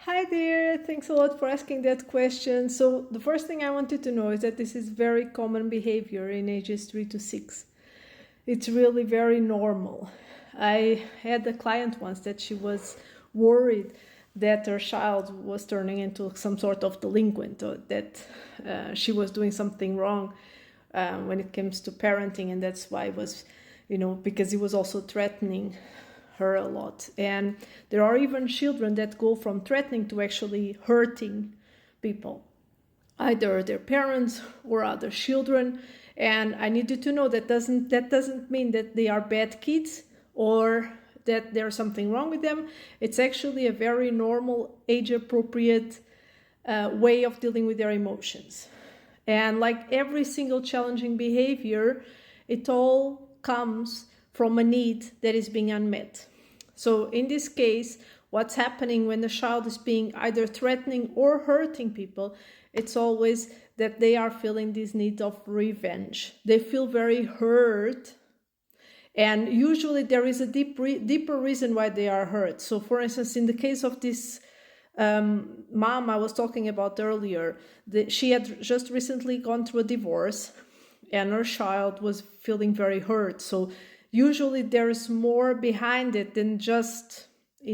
Hi there, thanks a lot for asking that question. So, the first thing I wanted to know is that this is very common behavior in ages 3 to 6. It's really very normal. I had a client once that she was worried that her child was turning into some sort of delinquent or that she was doing something wrong when it comes to parenting, and that's why it was, because he was also threatening her a lot. And there are even children that go from threatening to actually hurting people, either their parents or other children. And I need you to know that doesn't mean that they are bad kids or that there's something wrong with them. It's actually a very normal, age appropriate way of dealing with their emotions. And like every single challenging behavior, it all comes from a need that is being unmet. So in this case, what's happening when the child is being either threatening or hurting people, it's always that they are feeling this need of revenge. They feel very hurt, and usually there is a deeper reason why they are hurt. So for instance, in the case of this mom I was talking about earlier, she had just recently gone through a divorce and her child was feeling very hurt. So usually there's more behind it than just,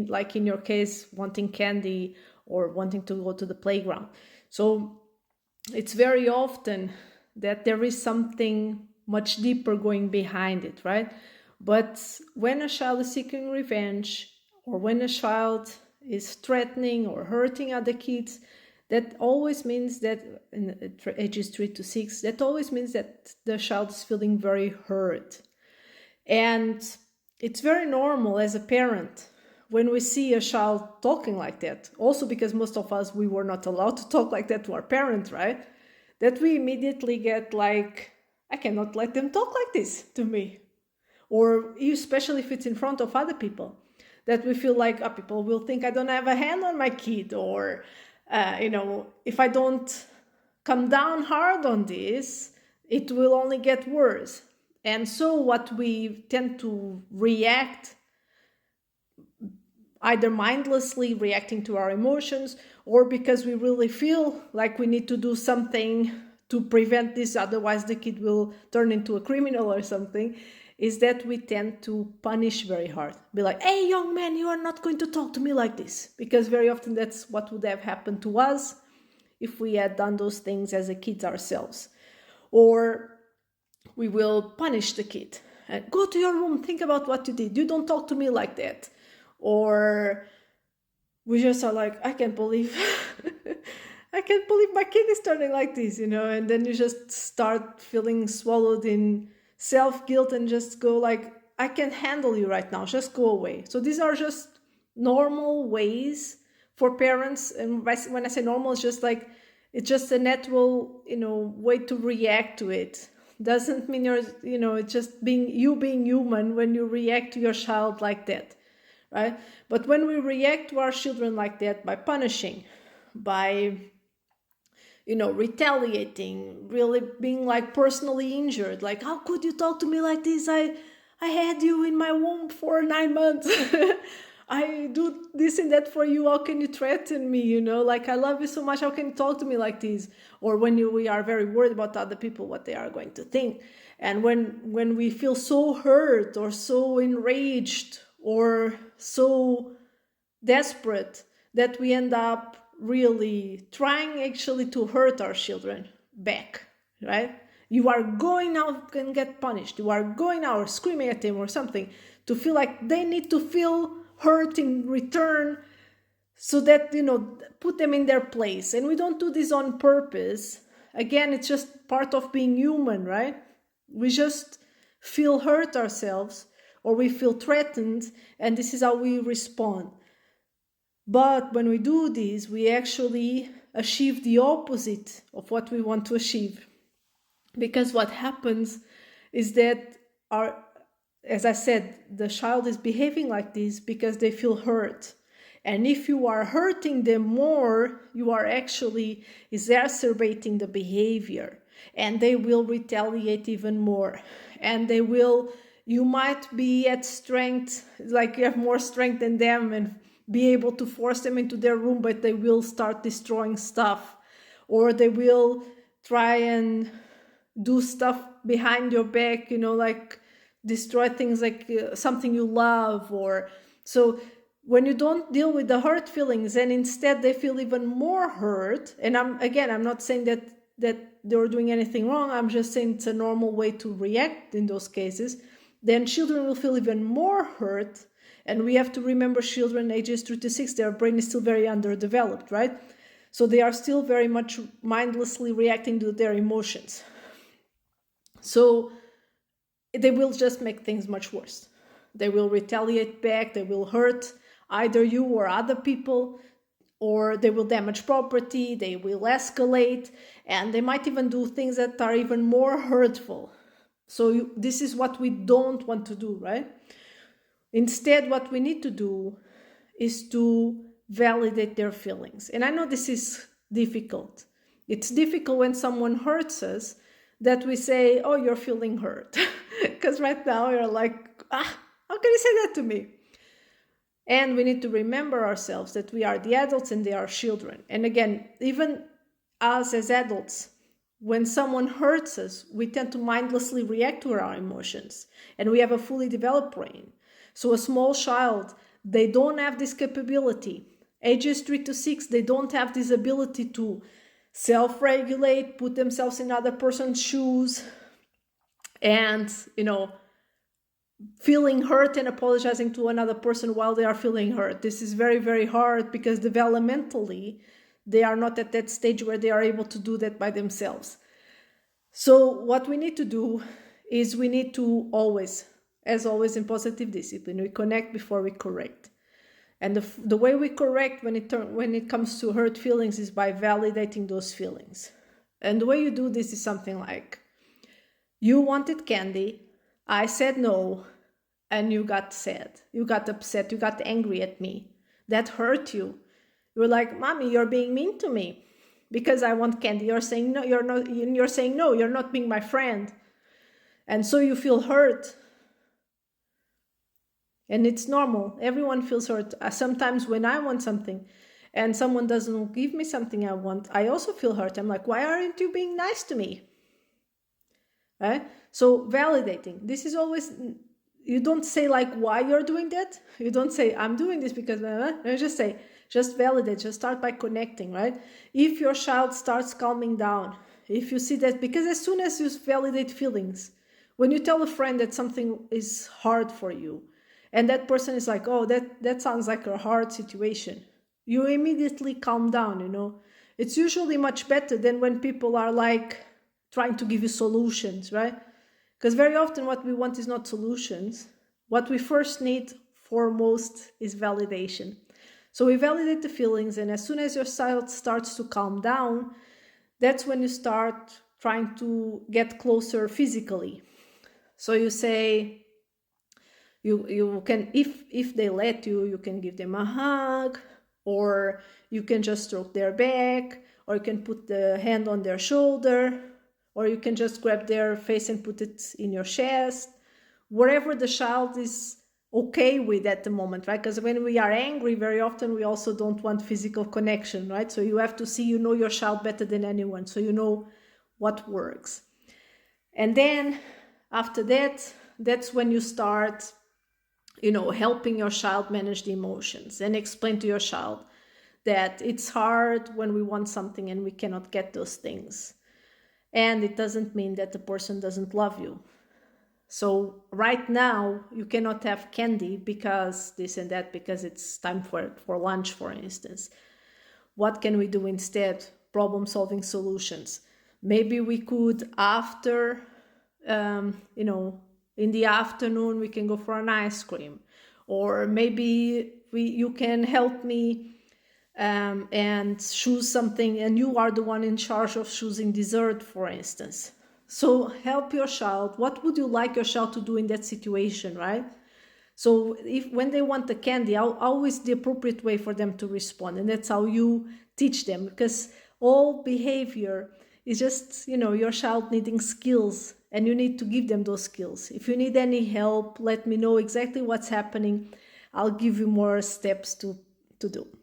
like in your case, wanting candy or wanting to go to the playground. So it's very often that there is something much deeper going behind it, right? But when a child is seeking revenge, or when a child is threatening or hurting other kids, that always means that in ages 3 to 6, that always means that the child is feeling very hurt. And it's very normal as a parent when we see a child talking like that, also because most of us, we were not allowed to talk like that to our parents, right? That we immediately get like, I cannot let them talk like this to me. Or especially if it's in front of other people, that we feel like people will think I don't have a hand on my kid, or if I don't come down hard on this, it will only get worse. And so what we tend to react, either mindlessly reacting to our emotions, or because we really feel like we need to do something to prevent this, otherwise the kid will turn into a criminal or something, is that we tend to punish very hard. Be like, hey, young man, you are not going to talk to me like this. Because very often that's what would have happened to us if we had done those things as a kid ourselves. Or we will punish the kid. Go to your room, think about what you did. You don't talk to me like that. Or we just are like, I can't believe I can't believe my kid is turning like this, and then you just start feeling swallowed in self-guilt and just go like, I can't handle you right now, just go away. So these are just normal ways for parents, and when I say normal, it's just like, it's just a natural, way to react to it. Doesn't mean it's just being human when you react to your child like that, right? But when we react to our children like that, by punishing, by retaliating, really being like personally injured, like, how could you talk to me like this? I had you in my womb for 9 months. I do this and that for you. How can you threaten me? Like, I love you so much. How can you talk to me like this? Or when we are very worried about other people, what they are going to think. And when we feel so hurt or so enraged or so desperate that we end up really trying actually to hurt our children back, right? You are going out and get punished. You are going out or screaming at them or something to feel like they need to feel hurt in return, so that, put them in their place. And we don't do this on purpose. Again, it's just part of being human, right? We just feel hurt ourselves, or we feel threatened, and this is how we respond. But when we do this, we actually achieve the opposite of what we want to achieve. Because what happens is that as I said, the child is behaving like this because they feel hurt. And if you are hurting them more, you are actually exacerbating the behavior, and they will retaliate even more. And you might be at strength, like you have more strength than them, and be able to force them into their room, but they will start destroying stuff, or they will try and do stuff behind your back, like destroy things like something you love. Or so when you don't deal with the hurt feelings and instead they feel even more hurt, and I'm not saying that they're doing anything wrong, I'm just saying it's a normal way to react in those cases, then children will feel even more hurt. And we have to remember children ages 3 to 6, their brain is still very underdeveloped, right? So they are still very much mindlessly reacting to their emotions. So they will just make things much worse. They will retaliate back, they will hurt either you or other people, or they will damage property, they will escalate, and they might even do things that are even more hurtful. So this is what we don't want to do, right? Instead, what we need to do is to validate their feelings. And I know this is difficult. It's difficult when someone hurts us that we say, oh, you're feeling hurt. Because right now you're like, how can you say that to me? And we need to remember ourselves that we are the adults and they are children. And again, even us as adults, when someone hurts us, we tend to mindlessly react to our emotions. And we have a fully developed brain. So a small child, they don't have this capability. Ages 3 to 6, they don't have this ability to self-regulate, put themselves in other person's shoes, and, feeling hurt and apologizing to another person while they are feeling hurt. This is very, very hard because developmentally, they are not at that stage where they are able to do that by themselves. So what we need to do is we need to always, as always in positive discipline, we connect before we correct. And the way we correct when it comes to hurt feelings is by validating those feelings. And the way you do this is something like, you wanted candy, I said no, and you got sad, you got upset, you got angry at me. That hurt you. You were like, Mommy, you're being mean to me because I want candy. You're saying no, you're not. You're saying no, you're not being my friend. And so you feel hurt. And it's normal. Everyone feels hurt. Sometimes when I want something and someone doesn't give me something I want, I also feel hurt. I'm like, why aren't you being nice to me? Right? So validating. This is always, you don't say like why you're doing that. You don't say I'm doing this because, you just say, just validate, just start by connecting, right? If your child starts calming down, if you see that, because as soon as you validate feelings, when you tell a friend that something is hard for you, and that person is like, oh, that sounds like a hard situation, you immediately calm down, It's usually much better than when people are like trying to give you solutions, right? Because very often what we want is not solutions. What we first need foremost is validation. So we validate the feelings, and as soon as your child starts to calm down, that's when you start trying to get closer physically. So you say, you can, if they let you, you can give them a hug, or you can just stroke their back, or you can put the hand on their shoulder, or you can just grab their face and put it in your chest, whatever the child is okay with at the moment, right? Because when we are angry, very often we also don't want physical connection, right? So you have to see, your child better than anyone, so you know what works. And then after that, that's when you start, helping your child manage the emotions and explain to your child that it's hard when we want something and we cannot get those things. And it doesn't mean that the person doesn't love you. So right now you cannot have candy because this and that, because it's time for lunch, for instance. What can we do instead? Problem-solving solutions. Maybe we could after, in the afternoon we can go for an ice cream, or maybe you can help me and choose something, and you are the one in charge of choosing dessert, for instance. So help your child. What would you like your child to do in that situation, right? So when they want the candy, always the appropriate way for them to respond, and that's how you teach them, because all behavior is just, your child needing skills, and you need to give them those skills. If you need any help, let me know exactly what's happening. I'll give you more steps to to do.